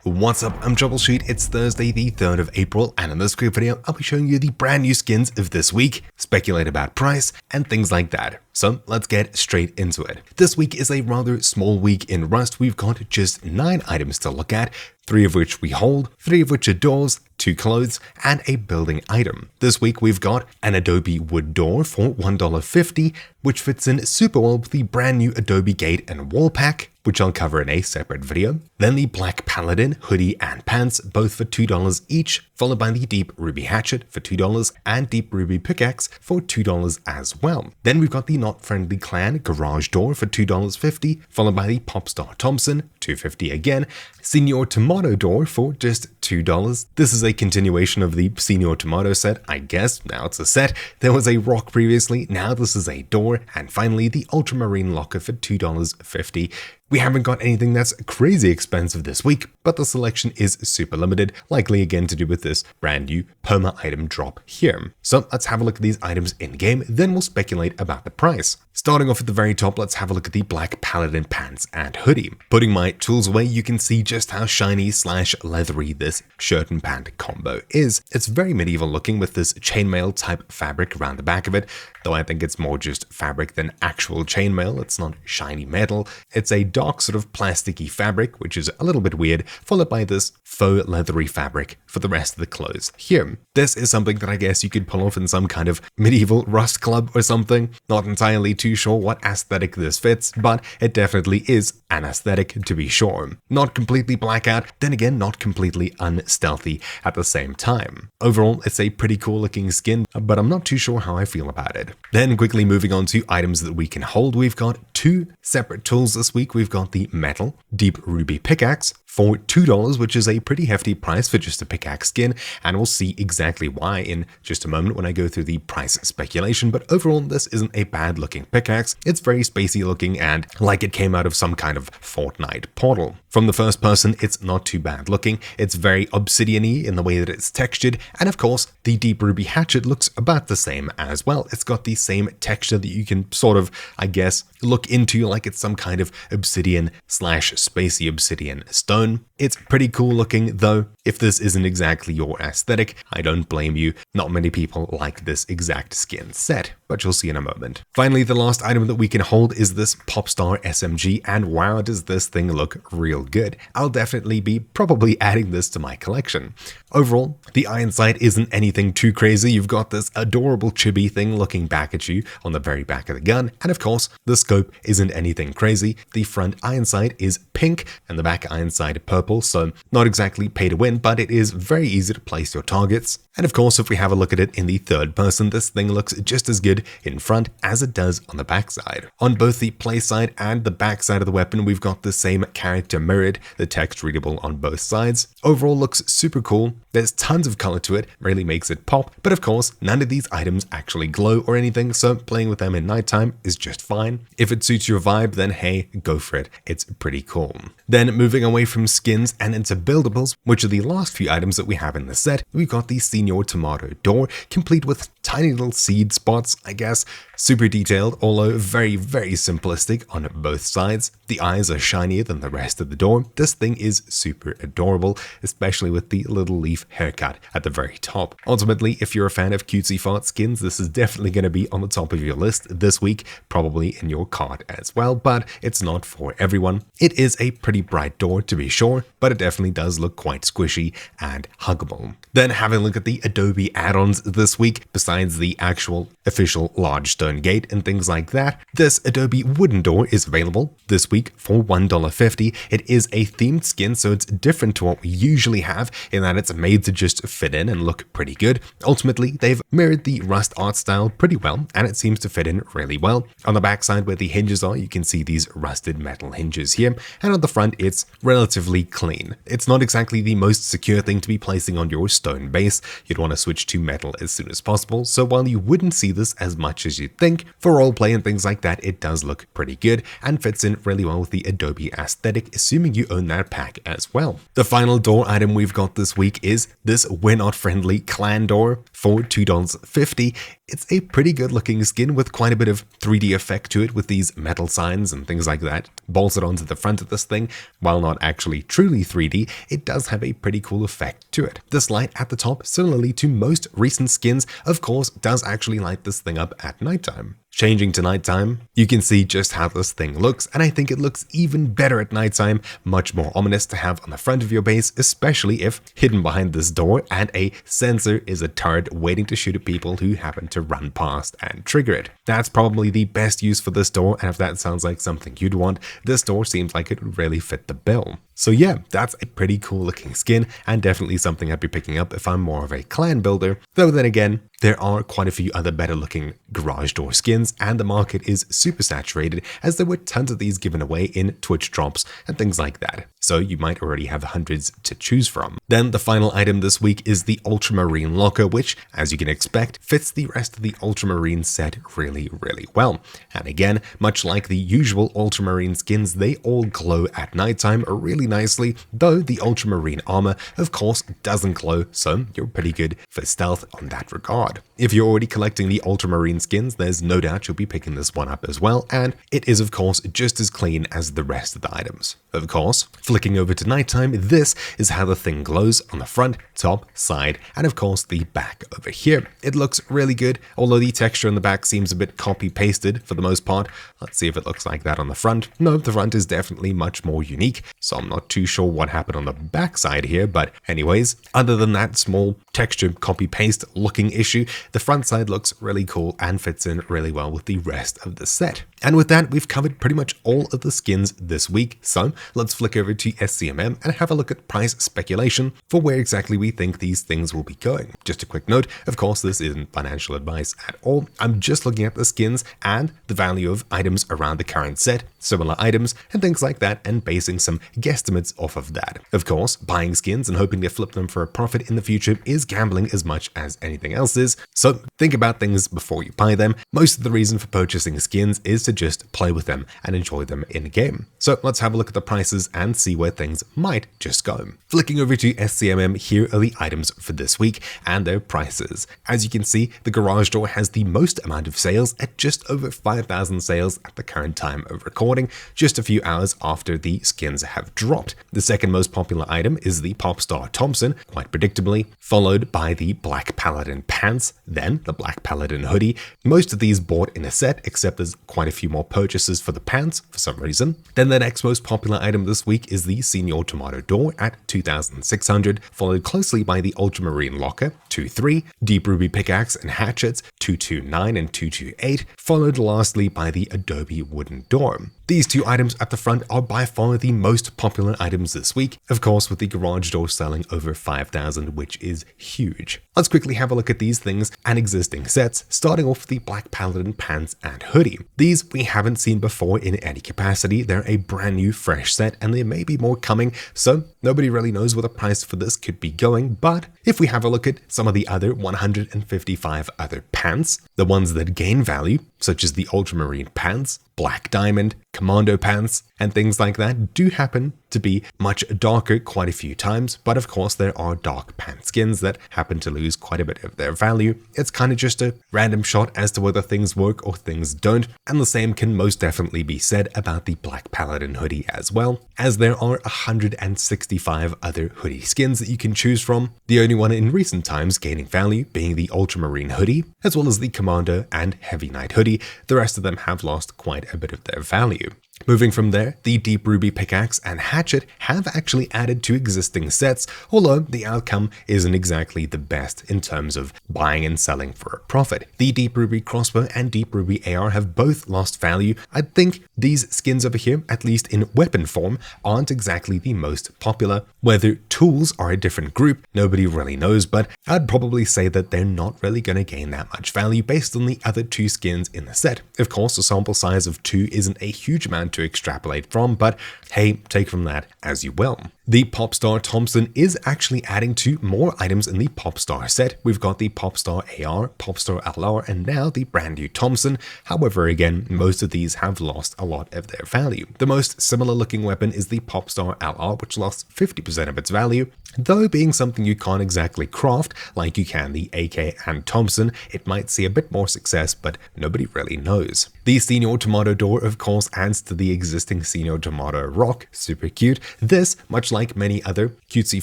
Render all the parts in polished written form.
What's up, I'm Troubleshoot. It's Thursday the 3rd of April, and in this quick video I'll be showing you the brand new skins of this week, speculate about price, and things like that. So let's get straight into it. This week is a rather small week in Rust. We've got just 9 items to look at, 3 of which we hold, 3 of which are doors, 2 clothes, and a building item. This week we've got an Adobe wood door for $1.50, which fits in super well with the brand new Adobe gate and wall pack, which I'll cover in a separate video. Then the Black Paladin hoodie and pants, both for $2 each, followed by the Deep Ruby Hatchet for $2 and Deep Ruby Pickaxe for $2 as well. Then we've got the Not Friendly Clan garage door for $2.50, followed by the Popstar Thompson, $2.50 again, Señor Tomato door for just $2. This is a continuation of the Señor Tomato set, I guess. Now it's a set. There was a rock previously, now this is a door, and finally the Ultramarine Locker for $2.50. We haven't got anything that's crazy expensive this week, but the selection is super limited, likely again to do with this brand new perma item drop here. So let's have a look at these items in game, then we'll speculate about the price. Starting off at the very top, let's have a look at the Black Paladin pants and hoodie. Putting my tools away, you can see just how shiny / leathery this shirt and pant combo is. It's very medieval looking with this chainmail type fabric around the back of it, though I think it's more just fabric than actual chainmail. It's not shiny metal. It's a dark sort of plasticky fabric, which is a little bit weird, followed by this faux leathery fabric for the rest of the clothes here. This is something that I guess you could pull off in some kind of medieval Rust club or something. Not entirely too sure what aesthetic this fits, but it definitely is an aesthetic to be sure. Not completely blackout, then again not completely unstealthy at the same time. Overall, it's a pretty cool looking skin, but I'm not too sure how I feel about it. Then quickly moving on to items that we can hold, we've got 2 separate tools this week. We've got the metal Deep Ruby Pickaxe for $2, which is a pretty hefty price for just a pickaxe skin, and we'll see exactly why in just a moment when I go through the price speculation. But overall, this isn't a bad looking pickaxe. It's very spacey looking and like it came out of some kind of Fortnite portal. From the first person, it's not too bad looking. It's very obsidian-y in the way that it's textured, and of course, the Deep Ruby Hatchet looks about the same as well. It's got the same texture that you can sort of, I guess, look into like it's some kind of obsidian / spacey obsidian stone. It's pretty cool looking, though. If this isn't exactly your aesthetic, I don't blame you. Not many people like this exact skin set, but you'll see in a moment. Finally, the last item that we can hold is this Popstar SMG, and wow, does this thing look real good. I'll definitely be probably adding this to my collection. Overall, the iron sight isn't anything too crazy. You've got this adorable chibi thing looking back at you on the very back of the gun, and of course, the scope isn't anything crazy. The front iron sight is pink, and the back iron sight purple, so not exactly pay to win, but it is very easy to place your targets. And of course, if we have a look at it in the third person, this thing looks just as good in front as it does on the back side. On both the play side and the back side of the weapon, we've got the same character mirrored, the text readable on both sides. Overall looks super cool. There's tons of color to it, really makes it pop, but of course, none of these items actually glow or anything, so playing with them in nighttime is just fine. If it suits your vibe, then hey, go for it. It's pretty cool. Then moving away from skins and into buildables, which are the last few items that we have in the set, we've got the Señor Tomato door, complete with tiny little seed spots, I guess. Super detailed, although very simplistic on both sides. The eyes are shinier than the rest of the door. This thing is super adorable, especially with the little leaf haircut at the very top. Ultimately, if you're a fan of cutesy fart skins, this is definitely going to be on the top of your list this week, probably in your cart as well, but it's not for everyone. It is a pretty bright door to be sure, but it definitely does look quite squishy and huggable. Then having a look at the Adobe add-ons this week, besides the actual official large stone gate and things like that, this Adobe wooden door is available this week for $1.50. It is a themed skin, so it's different to what we usually have in that it's made to just fit in and look pretty good. Ultimately, they've mirrored the Rust art style pretty well, and it seems to fit in really well. On the back side where the hinges are, you can see these rusted metal hinges here, and on the front, it's relatively clean. It's not exactly the most secure thing to be placing on your stone base. You'd want to switch to metal as soon as possible, so while you wouldn't see this as much as you'd think, for roleplay and things like that, it does look pretty good and fits in really well with the Adobe aesthetic, assuming you own that pack as well. The final door item we've got this week is this We're Not Friendly clan door for $2.50. It's a pretty good looking skin with quite a bit of 3D effect to it with these metal signs and things like that bolted onto the front of this thing. While not actually truly 3D, it does have a pretty cool effect to it. This light at the top, similarly to most recent skins, of course, does actually light this thing up at nighttime. Changing to nighttime, you can see just how this thing looks, and I think it looks even better at nighttime, much more ominous to have on the front of your base, especially if hidden behind this door and a sensor is a turret waiting to shoot at people who happen to run past and trigger it. That's probably the best use for this door, and if that sounds like something you'd want, this door seems like it would really fit the bill. So yeah, that's a pretty cool looking skin, and definitely something I'd be picking up if I'm more of a clan builder, though then again, there are quite a few other better looking garage door skins, and the market is super saturated as there were tons of these given away in Twitch drops and things like that. So you might already have hundreds to choose from. Then the final item this week is the Ultramarine Locker, which, as you can expect, fits the rest of the Ultramarine set really well. And again, much like the usual Ultramarine skins, they all glow at nighttime really nicely, though the Ultramarine armor, of course, doesn't glow, so you're pretty good for stealth on that regard. If you're already collecting the Ultramarine skins, there's no doubt you'll be picking this one up as well, and it is of course just as clean as the rest of the items. Of course, flicking over to nighttime, this is how the thing glows on the front, top, side, and of course the back over here. It looks really good, although the texture on the back seems a bit copy-pasted for the most part. Let's see if it looks like that on the front. No, the front is definitely much more unique, so I'm not too sure what happened on the back side here, but anyways, other than that small texture copy-paste looking issue, the front side looks really cool and fits in really well with the rest of the set. And with that, we've covered pretty much all of the skins this week, so let's flick over to SCMM and have a look at price speculation for where exactly we think these things will be going. Just a quick note, of course this isn't financial advice at all, I'm just looking at the skins and the value of items around the current set, similar items, and things like that, and basing some guesstimates off of that. Of course, buying skins and hoping to flip them for a profit in the future is gambling as much as anything else is, so think about things before you buy them. Most of the reason for purchasing skins is to just play with them and enjoy them in-game. So let's have a look at the prices and see where things might just go. Flicking over to SCMM, here are the items for this week and their prices. As you can see, the garage door has the most amount of sales at just over 5,000 sales at the current time of recording, just a few hours after the skins have dropped. The second most popular item is the Popstar Thompson, quite predictably, followed by the Black Paladin pants, then the Black Paladin hoodie. Most of these bought in a set, except there's quite a few more purchases for the pants for some reason. Then the next most popular item this week is the Señor Tomato door at 2,600, followed closely by the Ultramarine Locker, 2,300, Deep Ruby Pickaxe and Hatchets, 229 and 228, followed lastly by the Adobe wooden door. These two items at the front are by far the most popular items this week, of course with the garage door selling over 5,000, which is huge. Let's quickly have a look at these things and existing sets, starting off with the Black Paladin pants and hoodie. These we haven't seen before in any capacity, they're a brand new fresh set and there may be more coming, so nobody really knows where the price for this could be going, but if we have a look at some of the other 155 other pants, the ones that gain value, such as the Ultramarine pants, Black Diamond, Commando pants, and things like that do happen to be much darker quite a few times, but of course there are dark pant skins that happen to lose quite a bit of their value. It's kind of just a random shot as to whether things work or things don't, and the same can most definitely be said about the Black Paladin hoodie as well, as there are 165 other hoodie skins that you can choose from, the only one in recent times gaining value being the Ultramarine hoodie, as well as the Commando and Heavy Knight hoodie. The rest of them have lost quite a bit of their value. Moving from there, the Deep Ruby Pickaxe and Hatchet have actually added to existing sets, although the outcome isn't exactly the best in terms of buying and selling for a profit. The Deep Ruby Crossbow and Deep Ruby AR have both lost value. I think these skins over here, at least in weapon form, aren't exactly the most popular. Whether tools are a different group, nobody really knows, but I'd probably say that they're not really going to gain that much value based on the other two skins in the set. Of course, a sample size of 2 isn't a huge amount to extrapolate from, but hey, take from that as you will. The Popstar Thompson is actually adding to more items in the Popstar set. We've got the Popstar AR, Popstar LR, and now the brand new Thompson. However, again, most of these have lost a lot of their value. The most similar looking weapon is the Popstar LR, which lost 50% of its value, though being something you can't exactly craft like you can the AK and Thompson, it might see a bit more success, but nobody really knows. The Señor Tomato door of course adds to the existing Señor Tomato rock, super cute. This, much like many other cutesy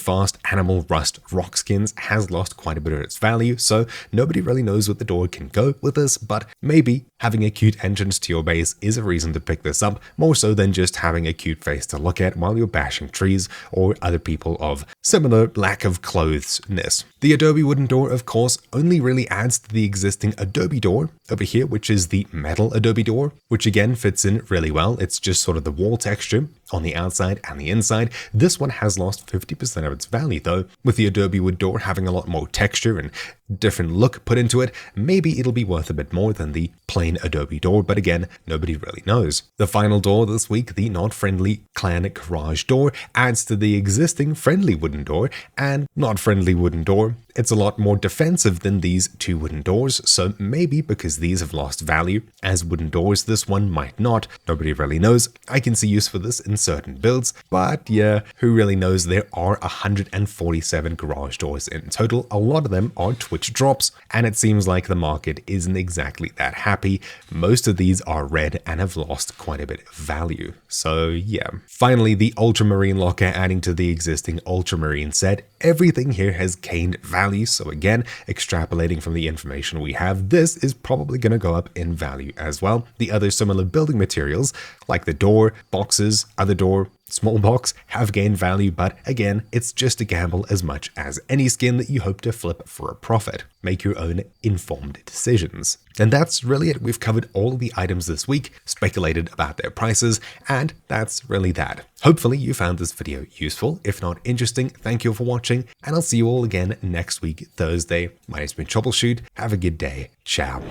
fast animal rust rock skins, has lost quite a bit of its value, so nobody really knows what the door can go with this, but maybe having a cute entrance to your base is a reason to pick this up, more so than just having a cute face to look at while you're bashing trees or other people of similar lack of clothes-ness. The Adobe wooden door, of course, only really adds to the existing Adobe door over here, which is the metal Adobe door, which again fits in really well. It's just sort of the wall texture on the outside and the inside. This one has lost 50% of its value though, with the Adobe wood door having a lot more texture and different look put into it. Maybe it'll be worth a bit more than the plain Adobe door, but again, nobody really knows. The final door this week, the not friendly clan garage door, adds to the existing friendly wooden door and not friendly wooden door. It's a lot more defensive than these two wooden doors, so maybe because these have lost value as wooden doors, this one might not. Nobody really knows. I can see use for this in certain builds, but yeah, who really knows? There are 147 garage doors in total. A lot of them are Twitch drops, and it seems like the market isn't exactly that happy. Most of these are red and have lost quite a bit of value. So yeah. Finally, the Ultramarine Locker adding to the existing Ultramarine set. Everything here has gained value, so again, extrapolating from the information we have, this is probably going to go up in value as well. The other similar building materials, like the door, boxes, other door, small box, have gained value, but again, it's just a gamble as much as any skin that you hope to flip for a profit. Make your own informed decisions. And that's really it. We've covered all of the items this week, speculated about their prices, and that's really that. Hopefully you found this video useful. If not interesting, thank you for watching, and I'll see you all again next week, Thursday. My name's been Troubleshoot. Have a good day. Ciao.